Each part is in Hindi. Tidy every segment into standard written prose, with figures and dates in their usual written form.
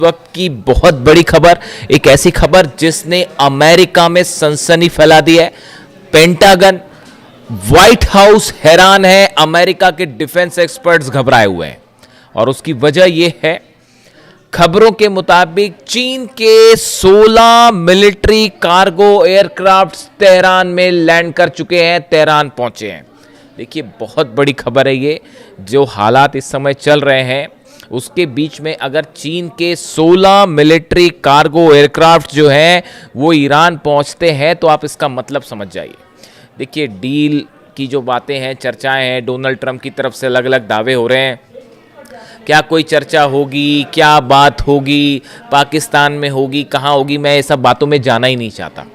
वक्त की बहुत बड़ी खबर, एक ऐसी खबर जिसने अमेरिका में सनसनी फैला दी है। पेंटागन, व्हाइट हाउस हैरान है, अमेरिका के डिफेंस एक्सपर्ट्स घबराए हुए हैं और उसकी वजह यह है, खबरों के मुताबिक चीन के 16 मिलिट्री कार्गो एयरक्राफ्ट तेहरान में लैंड कर चुके हैं, तेहरान पहुंचे हैं। देखिए बहुत बड़ी खबर है ये। जो हालात इस समय चल रहे हैं उसके बीच में अगर चीन के 16 मिलिट्री कार्गो एयरक्राफ्ट जो हैं वो ईरान पहुंचते हैं तो आप इसका मतलब समझ जाइए। देखिए डील की जो बातें हैं, चर्चाएं हैं, डोनाल्ड ट्रंप की तरफ से अलग अलग दावे हो रहे हैं। क्या कोई चर्चा होगी, क्या बात होगी, पाकिस्तान में होगी, कहाँ होगी, मैं ये सब बातों में जाना ही नहीं चाहता।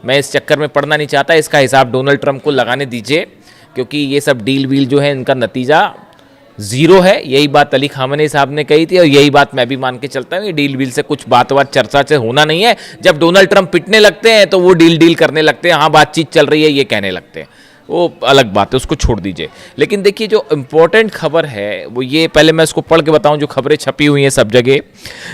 मैं इस चक्कर में पड़ना नहीं चाहता। इसका हिसाब डोनाल्ड ट्रंप को लगाने दीजिए, क्योंकि ये सब डील वील जो है इनका नतीजा जीरो है। यही बात अली खामनेई साहब ने कही थी और यही बात मैं भी मान के चलता हूँ। ये डील वील से कुछ बात चर्चा से होना नहीं है। जब डोनाल्ड ट्रंप पिटने लगते हैं तो वो डील करने लगते हैं, हाँ बातचीत चल रही है ये कहने लगते हैं, वो अलग बात है, उसको छोड़ दीजिए। लेकिन देखिए जो इंपॉर्टेंट खबर है वो ये, पहले मैं इसको पढ़ के बताऊं जो खबरें छपी हुई हैं सब जगह।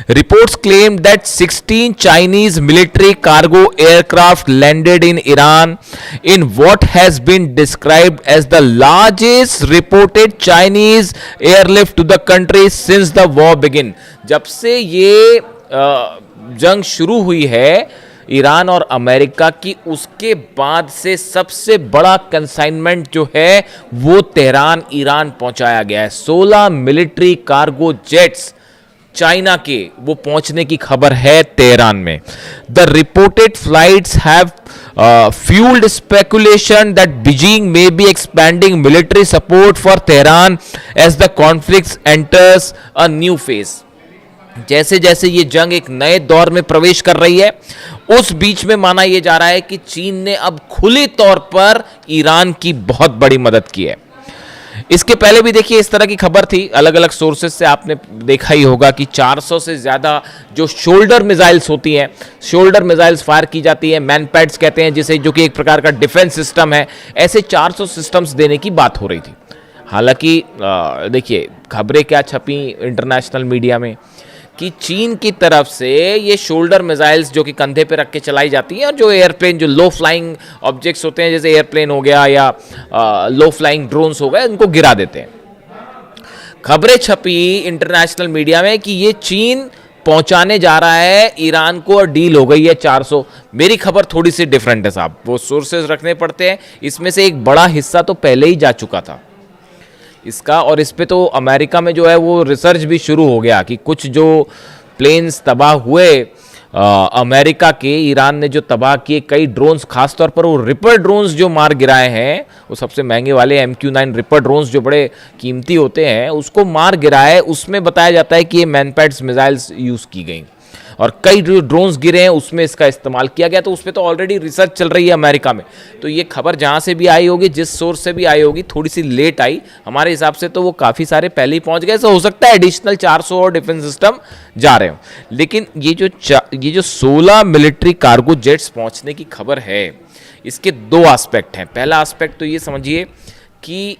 Reports claim that 16 Chinese military cargo aircraft landed in Iran in what has been described as the largest reported Chinese airlift to the country since the war begin. जब से ये जंग शुरू हुई है ईरान और अमेरिका की, उसके बाद से सबसे बड़ा कंसाइनमेंट जो है वो तेहरान ईरान पहुंचाया गया है। 16 मिलिट्री कार्गो जेट्स चाइना के वो पहुंचने की खबर है तेहरान में। The reported flights have fueled speculation that Beijing may be expanding military support for Tehran as the conflict enters a new phase। जैसे जैसे ये जंग एक नए दौर में प्रवेश कर रही है, उस बीच में माना यह जा रहा है कि चीन ने अब खुले तौर पर ईरान की बहुत बड़ी मदद की है। इसके पहले भी देखिए इस तरह की खबर थी, अलग अलग सोर्सेज से आपने देखा ही होगा कि 400 से ज्यादा जो शोल्डर मिसाइल्स होती हैं, शोल्डर मिसाइल्स फायर की जाती हैं, मैनपैड्स कहते हैं जिसे, जो कि एक प्रकार का डिफेंस सिस्टम है, ऐसे 400 सिस्टम्स देने की बात हो रही थी। हालांकि देखिए खबरें क्या छपी इंटरनेशनल मीडिया में कि चीन की तरफ से ये शोल्डर मिसाइल्स जो कि कंधे पे रख के चलाई जाती हैं और जो एयरप्लेन, जो लो फ्लाइंग ऑब्जेक्ट्स होते हैं जैसे एयरप्लेन हो गया या लो फ्लाइंग ड्रोन्स हो गए, उनको गिरा देते हैं। खबरें छपी इंटरनेशनल मीडिया में कि ये चीन पहुंचाने जा रहा है ईरान को और डील हो गई है 400। मेरी खबर थोड़ी सी डिफरेंट है साहब, वो सोर्सेज रखने पड़ते हैं। इसमें से एक बड़ा हिस्सा तो पहले ही जा चुका था इसका, और इस पे तो अमेरिका में जो है वो रिसर्च भी शुरू हो गया कि कुछ जो प्लेन्स तबाह हुए अमेरिका के, ईरान ने जो तबाह किए कई ड्रोन्स, खासतौर पर वो रिपर ड्रोन्स जो मार गिराए हैं, वो सबसे महंगे वाले MQ-9 रिपर ड्रोन्स जो बड़े कीमती होते हैं, उसको मार गिराए। उसमें बताया जाता है कि ये मैनपैड्स मिसाइल्स यूज़ की गई और कई जो ड्रोन्स गिरे हैं उसमें इसका इस्तेमाल किया गया। तो उस पर तो ऑलरेडी रिसर्च चल रही है अमेरिका में। तो ये खबर जहाँ से भी आई होगी, जिस सोर्स से भी आई होगी, थोड़ी सी लेट आई हमारे हिसाब से, तो वो काफ़ी सारे पहले ही पहुँच गए। तो हो सकता है एडिशनल 400 और डिफेंस सिस्टम जा रहे हो। लेकिन ये जो 16 मिलिट्री कार्गो जेट्स पहुँचने की खबर है, इसके दो एस्पेक्ट हैं। पहला एस्पेक्ट तो ये समझिए कि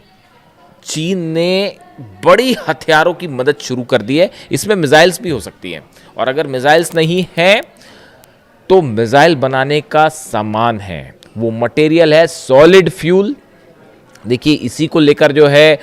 चीन ने बड़ी हथियारों की मदद शुरू कर दी है। इसमें मिसाइल्स भी हो सकती हैं, और अगर मिसाइल्स नहीं हैं तो मिसाइल बनाने का सामान है, वो मटेरियल है सॉलिड फ्यूल। देखिए इसी को लेकर जो है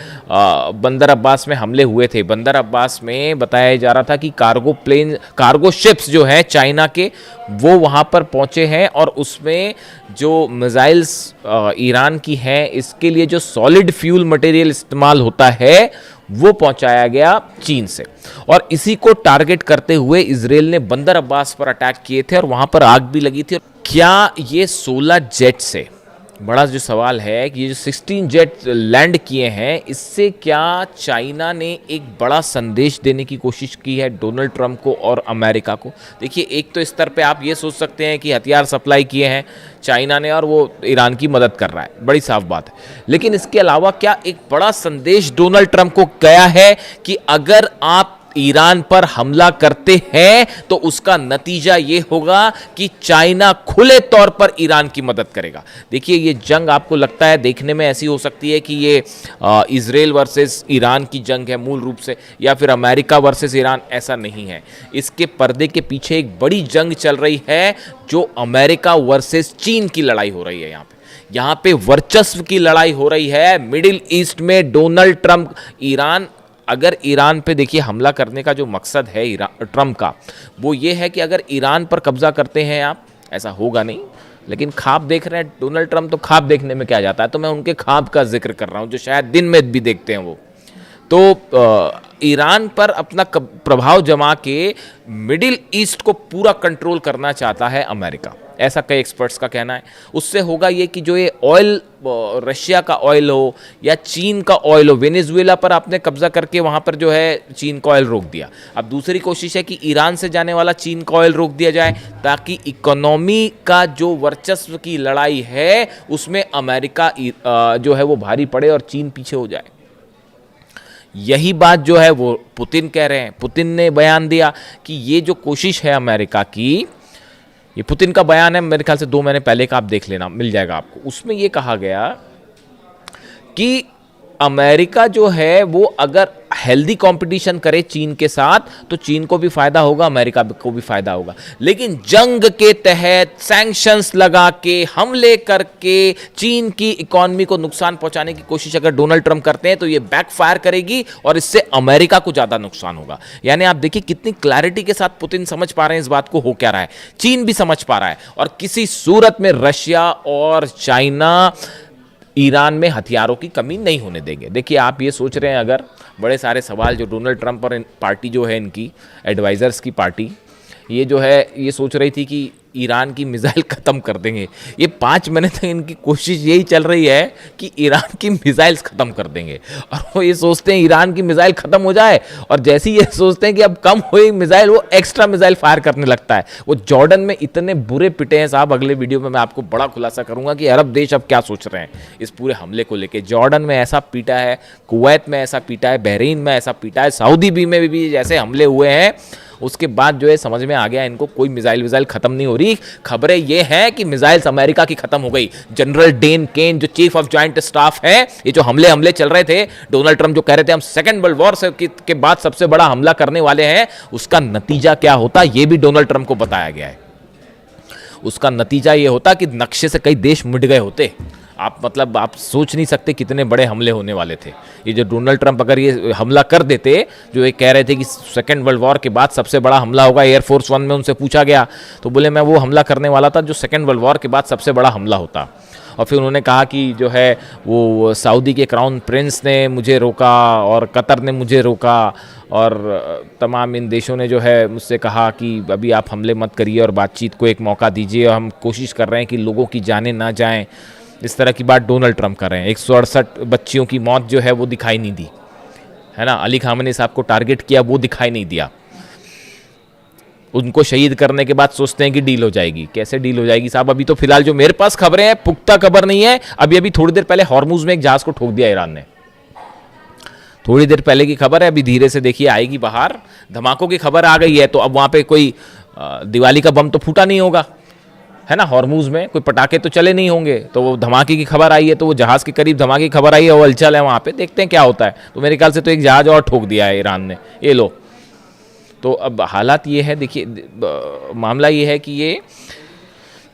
बंदर अब्बास में हमले हुए थे। बंदर अब्बास में बताया जा रहा था कि कार्गो शिप्स जो हैं चाइना के, वो वहाँ पर पहुँचे हैं और उसमें जो मिसाइल्स ईरान की हैं, इसके लिए जो सॉलिड फ्यूल मटेरियल इस्तेमाल होता है वो पहुंचाया गया चीन से। और इसी को टारगेट करते हुए इजराइल ने बंदर अब्बास पर अटैक किए थे और वहाँ पर आग भी लगी थी। क्या ये 16 जेट से, बड़ा जो सवाल है कि ये जो 16 जेट लैंड किए हैं, इससे क्या चाइना ने एक बड़ा संदेश देने की कोशिश की है डोनाल्ड ट्रंप को और अमेरिका को? देखिए एक तो स्तर पे आप ये सोच सकते हैं कि हथियार सप्लाई किए हैं चाइना ने और वो ईरान की मदद कर रहा है, बड़ी साफ बात है। लेकिन इसके अलावा क्या एक बड़ा संदेश डोनाल्ड ट्रंप को गया है कि अगर आप ईरान पर हमला करते हैं तो उसका नतीजा यह होगा कि चाइना खुले तौर पर ईरान की मदद करेगा। देखिए, ये जंग आपको लगता है देखने में ऐसी हो सकती है कि ये इजराइल वर्सेस ईरान की जंग है मूल रूप से, या फिर अमेरिका वर्सेस ईरान, ऐसा नहीं है। इसके पर्दे के पीछे एक बड़ी जंग चल रही है जो अमेरिका वर्सेस चीन की लड़ाई हो रही है। यहाँ पे वर्चस्व की लड़ाई हो रही है मिडिल ईस्ट में। डोनाल्ड ट्रंप, अगर ईरान पे देखिए हमला करने का जो मकसद है ट्रंप का, वो ये है कि अगर ईरान पर कब्जा करते हैं आप, ऐसा होगा नहीं, लेकिन ख्वाब देख रहे हैं डोनाल्ड ट्रंप, तो ख्वाब देखने में क्या जाता है, तो मैं उनके ख्वाब का जिक्र कर रहा हूं जो शायद दिन में भी देखते हैं वो। तो ईरान पर अपना प्रभाव जमा के मिडिल ईस्ट को पूरा कंट्रोल करना चाहता है अमेरिका, ऐसा कई एक्सपर्ट्स का कहना है। उससे होगा ये कि जो ये ऑयल, रशिया का ऑयल हो या चीन का ऑयल हो, वेनेजुएला पर आपने कब्जा करके वहाँ पर जो है चीन का ऑयल रोक दिया। अब दूसरी कोशिश है कि ईरान से जाने वाला चीन का ऑयल रोक दिया जाए, ताकि इकोनॉमी का जो वर्चस्व की लड़ाई है उसमें अमेरिका जो है वो भारी पड़े और चीन पीछे हो जाए। यही बात जो है वो पुतिन कह रहे हैं। पुतिन ने बयान दिया कि ये जो कोशिश है अमेरिका की, ये पुतिन का बयान है, मेरे ख्याल से 2 महीने पहले का, आप देख लेना, मिल जाएगा आपको। उसमें ये कहा गया कि अमेरिका जो है वो अगर हेल्दी कंपटीशन करे चीन के साथ तो चीन को भी फायदा होगा, अमेरिका को भी फायदा होगा। लेकिन जंग के तहत सैंक्शंस लगा के, हमले करके चीन की इकोनॉमी को नुकसान पहुंचाने की कोशिश अगर डोनाल्ड ट्रंप करते हैं तो ये बैकफायर करेगी और इससे अमेरिका को ज्यादा नुकसान होगा। यानी आप देखिए कितनी क्लैरिटी के साथ पुतिन समझ पा रहे हैं इस बात को हो क्या रहा है, चीन भी समझ पा रहा है, और किसी सूरत में रशिया और चाइना ईरान में हथियारों की कमी नहीं होने देंगे। देखिए, आप ये सोच रहे हैं, अगर बड़े सारे सवाल जो डोनाल्ड ट्रंप और पार्टी जो है इनकी एडवाइजर्स की पार्टी, ये जो है ये सोच रही थी कि ईरान की मिसाइल ख़त्म कर देंगे। ये 5 महीने तक इनकी कोशिश यही चल रही है कि ईरान की मिसाइल्स ख़त्म कर देंगे, और वो ये सोचते हैं ईरान की मिसाइल ख़त्म हो जाए, और जैसे ही ये सोचते हैं कि अब कम हुई मिसाइल, वो एक्स्ट्रा मिसाइल फायर करने लगता है। वो जॉर्डन में इतने बुरे पिटे हैं साहब, अगले वीडियो में मैं आपको बड़ा खुलासा करूंगा कि अरब देश अब क्या सोच रहे हैं इस पूरे हमले को लेकर। जॉर्डन में ऐसा पीटा है, कुवैत में ऐसा पीटा है, बहरीन में ऐसा पीटा है, सऊदी भी में भी जैसे हमले हुए हैं, उसके बाद जो है समझ में आ गया इनको कोई मिसाइल खत्म नहीं हो रही। खबरें ये हैं कि मिसाइल्स अमेरिका की खत्म हो गई। जनरल डेन केन जो चीफ ऑफ जॉइंट स्टाफ है, ये जो हमले चल रहे थे, डोनाल्ड ट्रंप जो कह रहे थे हम सेकेंड वर्ल्ड वॉर के बाद सबसे बड़ा हमला करने वाले हैं, उसका नतीजा क्या होता ये भी डोनाल्ड ट्रंप को बताया गया है। उसका नतीजा ये होता कि नक्शे से कई देश मिट गए होते। आप सोच नहीं सकते कितने बड़े हमले होने वाले थे। ये जो डोनाल्ड ट्रंप अगर ये हमला कर देते, जो ये कह रहे थे कि सेकेंड वर्ल्ड वॉर के बाद सबसे बड़ा हमला होगा, एयरफोर्स 1 में उनसे पूछा गया तो बोले मैं वो हमला करने वाला था जो सेकेंड वर्ल्ड वॉर के बाद सबसे बड़ा हमला होता। और फिर उन्होंने कहा कि जो है वो सऊदी के क्राउन प्रिंस ने मुझे रोका और कतर ने मुझे रोका, और तमाम इन देशों ने जो है मुझसे कहा कि अभी आप हमले मत करिए और बातचीत को एक मौका दीजिए, और हम कोशिश कर रहे हैं कि लोगों की जानें ना जाएं। इस तरह की बात डोनाल्ड ट्रंप कर रहे हैं। 168 बच्चियों की मौत जो है वो दिखाई नहीं दी, है ना। अली खामनी साहब को टारगेट किया, वो दिखाई नहीं दिया। उनको शहीद करने के बाद सोचते हैं कि डील हो जाएगी। कैसे डील हो जाएगी साहब? अभी तो फिलहाल जो मेरे पास खबरें हैं, पुख्ता खबर नहीं है। अभी थोड़ी देर पहले हॉर्मुज में एक जहाज को ठोक दिया ईरान ने, थोड़ी देर पहले की खबर है। अभी धीरे से देखिए आएगी बाहर। धमाकों की खबर आ गई है, तो अब वहां पे कोई दिवाली का बम तो फूटा नहीं होगा, है ना। हॉर्मुज में कोई पटाखे तो चले नहीं होंगे, तो वो धमाके की खबर आई है, तो वो जहाज के करीब धमाके की खबर आई है, वो हलचल है वहां पे, देखते हैं क्या होता है। तो मेरे ख्याल से तो एक जहाज और ठोक दिया है ईरान ने, ये लो। तो अब हालात ये है, देखिए मामला ये है कि ये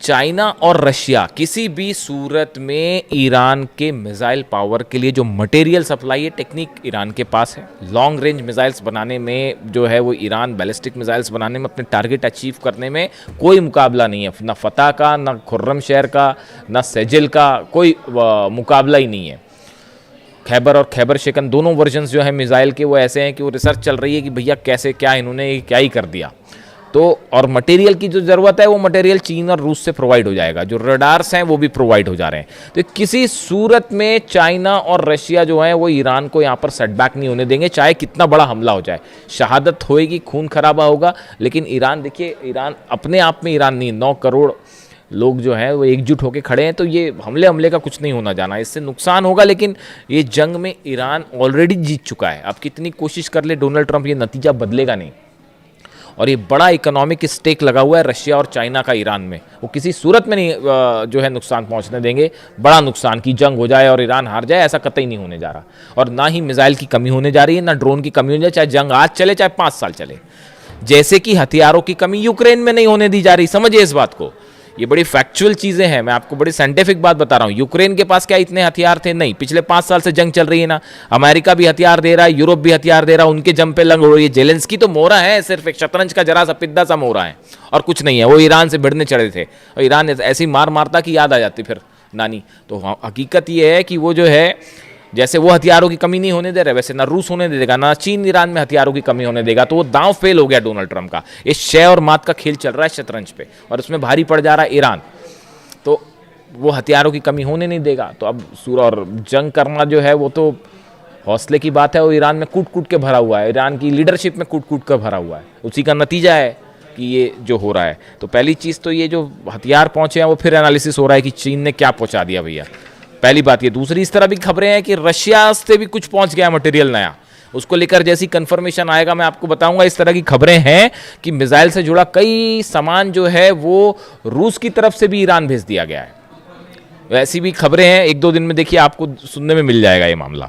चाइना और रशिया किसी भी सूरत में ईरान के मिसाइल पावर के लिए जो मटेरियल सप्लाई है, टेक्निक ईरान के पास है। लॉन्ग रेंज मिसाइल्स बनाने में जो है वो ईरान बैलिस्टिक मिसाइल्स बनाने में, अपने टारगेट अचीव करने में कोई मुकाबला नहीं है। ना फतह का, ना खुर्रमशहर का, ना सेजिल का, कोई मुकाबला ही नहीं है। खैबर और खैबर शिकन दोनों वर्जन्स जो है मिसाइल के वो ऐसे हैं कि वो रिसर्च चल रही है कि भैया कैसे क्या इन्होंने क्या ही कर दिया। तो और मटेरियल की जो ज़रूरत है वो मटेरियल चीन और रूस से प्रोवाइड हो जाएगा, जो रडार्स हैं वो भी प्रोवाइड हो जा रहे हैं। तो किसी सूरत में चाइना और रशिया जो है वो ईरान को यहाँ पर सेटबैक नहीं होने देंगे, चाहे कितना बड़ा हमला हो जाए। शहादत होएगी, खून खराबा होगा, लेकिन ईरान, देखिए ईरान अपने आप में ईरान नहीं, 9 करोड़ लोग जो हैं वो एकजुट होकर खड़े हैं, तो ये हमले का कुछ नहीं होना जाना, इससे नुकसान होगा, लेकिन ये जंग में ईरान ऑलरेडी जीत चुका है। अब कितनी कोशिश कर ले डोनाल्ड ट्रंप, ये नतीजा बदलेगा नहीं। और ये बड़ा इकोनॉमिक स्टेक लगा हुआ है रशिया और चाइना का ईरान में, वो किसी सूरत में नहीं जो है नुकसान पहुंचने देंगे। बड़ा नुकसान की जंग हो जाए और ईरान हार जाए, ऐसा कतई नहीं होने जा रहा। और ना ही मिसाइल की कमी होने जा रही है, ना ड्रोन की कमी होने जा रही, चाहे जंग आज चले चाहे 5 साल चले। जैसे कि हथियारों की कमी यूक्रेन में नहीं होने दी जा रही, समझिए इस बात को। ये बड़ी फैक्चुअल चीजें हैं, मैं आपको बड़ी साइंटिफिक बात बता रहा हूं। यूक्रेन के पास क्या इतने हथियार थे? नहीं। पिछले 5 साल से जंग चल रही है ना, अमेरिका भी हथियार दे रहा है, यूरोप भी हथियार दे रहा है, उनके जम पे लंग हो रही है। जेलेंस्की तो मोहरा है, सिर्फ एक शतरंज का जरा सा पिद्दा सा मोहरा है और कुछ नहीं है। वो ईरान से भिड़ने चढ़े थे और ईरान ऐसी मार मारता कि याद आ जाती फिर नानी। तो हकीकत ये है कि वो जो है, जैसे वो हथियारों की कमी नहीं होने दे रहे, वैसे ना रूस होने देगा, ना चीन ईरान में हथियारों की कमी होने देगा। तो वो दांव फेल हो गया डोनाल्ड ट्रंप का। ये शय और मात का खेल चल रहा है शतरंज पे, और उसमें भारी पड़ जा रहा है ईरान। तो वो हथियारों की कमी होने नहीं देगा। तो अब और जंग करना जो है वो तो हौसले की बात है। वो ईरान में कूट कूट के भरा हुआ है, ईरान की लीडरशिप में कूट कूट कर भरा हुआ है। उसी का नतीजा है कि ये जो हो रहा है। तो पहली चीज़ तो ये जो हथियार पहुंचे हैं वो फिर एनालिसिस हो रहा है कि चीन ने क्या पहुंचा दिया भैया, पहली बात ये। दूसरी, इस तरह भी खबरें हैं कि रशिया से भी कुछ पहुंच गया मटेरियल नया, उसको लेकर जैसी कंफर्मेशन आएगा मैं आपको बताऊंगा। इस तरह की खबरें हैं कि मिसाइल से जुड़ा कई सामान जो है वो रूस की तरफ से भी ईरान भेज दिया गया है। वैसी भी खबरें हैं, 1-2 दिन में देखिए आपको सुनने में मिल जाएगा ये मामला।